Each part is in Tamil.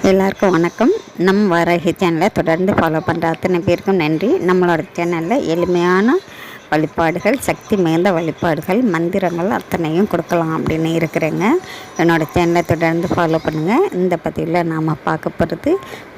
எல்லாருக்கும் வணக்கம். வாராகி சேனலை தொடர்ந்து ஃபாலோ பண்ணுற அத்தனை பேருக்கும் நன்றி. நம்மளோட சேனலில் எளிமையான வழிபாடுகள், சக்தி மிகுந்த வழிபாடுகள், மந்திரங்கள் அத்தனையும் கொடுக்கலாம் அப்படின்னு இருக்கிறேங்க. என்னோடய சேனலை தொடர்ந்து ஃபாலோ பண்ணுங்கள். இந்த பதிவில் நாம் பார்க்க போகிறது,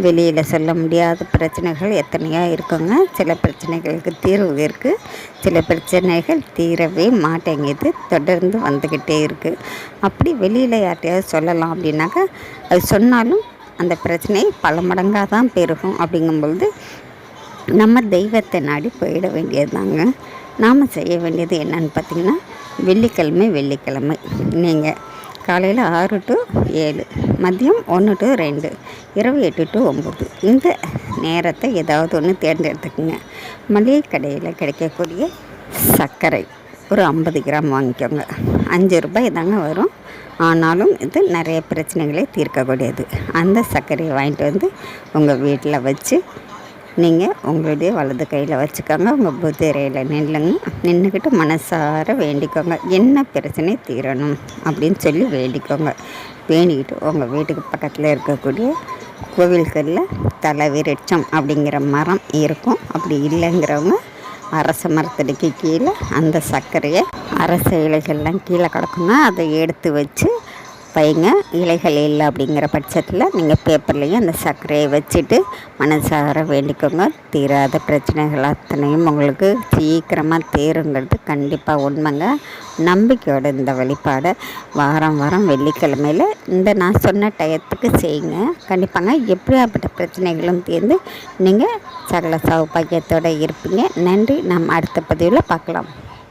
வெளியில் சொல்ல முடியாத பிரச்சனைகள் எத்தனையோ இருக்குங்க. சில பிரச்சனைகளுக்கு தீர்வு இருக்குது, சில பிரச்சனைகள் தீரவே மாட்டேங்குது, தொடர்ந்து வந்துக்கிட்டே இருக்குது. அப்படி வெளியில் யார்ட்டையாவது சொல்லலாம் அப்படின்னாக்கா, அது சொன்னாலும் அந்த பிரச்சனை பல மடங்காக தான் பெருகும். அப்படிங்கும்பொழுது நம்ம தெய்வத்தை நாடி போயிட வேண்டியது தாங்க. நாம் செய்ய வேண்டியது என்னன்னு பார்த்திங்கன்னா, வெள்ளிக்கிழமை நீங்கள் காலையில் 6 to 7, மதியம் 1 to 2, இரவு 8 to 9 இந்த நேரத்தை ஏதாவது ஒன்று தேர்ந்தெடுத்துக்குங்க. மளிகை கடையில் கிடைக்கக்கூடிய சர்க்கரை ஒரு 50 கிராம் வாங்கிக்கோங்க. 5 ரூபாய் தாங்க வரும். ஆனாலும் இது நிறைய பிரச்சனைகளை தீர்க்கக்கூடியது. அந்த சர்க்கரையை வாங்கிட்டு வந்து உங்கள் வீட்டில் வச்சு நீங்கள் உங்களுடைய வலது கையில் வச்சுக்கோங்க. உங்கள் புத்திரையில் நின்றுக்கிட்டு மனசார வேண்டிக்கோங்க. என்ன பிரச்சனை தீரணும் அப்படின்னு சொல்லி வேண்டிக்கோங்க. வேண்டிக்கிட்டு உங்கள் வீட்டுக்கு பக்கத்தில் இருக்கக்கூடிய கோவில்களில் தலைவிருட்சம் அப்படிங்கிற மரம் இருக்கும். அப்படி இல்லைங்கிறவங்க அரச மரத்தடிக்கு கீழே அந்த சர்க்கரையை, அரச இலைகள்லாம் கீழே கிடக்குங்க, அதை எடுத்து வச்சு வைங்க. இலைகள் இல்லை அப்படிங்கிற பட்சத்தில் நீங்கள் பேப்பர்லேயும் அந்த சர்க்கரையை வச்சுட்டு மனசார வேண்டிக்கோங்க. தீராத பிரச்சனைகள் அத்தனையும் உங்களுக்கு சீக்கிரமாக தீருங்கிறது கண்டிப்பாக உண்மைங்க. நம்பிக்கையோட இந்த வழிபாடை வாரம் வெள்ளிக்கிழமையில் இந்த நான் சொன்ன டயத்துக்கு செய்யுங்க. கண்டிப்பாங்க எப்படியாப்பட்ட பிரச்சனைகளும் தீர்ந்து நீங்கள் சகல சௌபாக்கியத்தோடு இருப்பீங்க. நன்றி. நம்ம அடுத்த பதிவில் பார்க்கலாம்.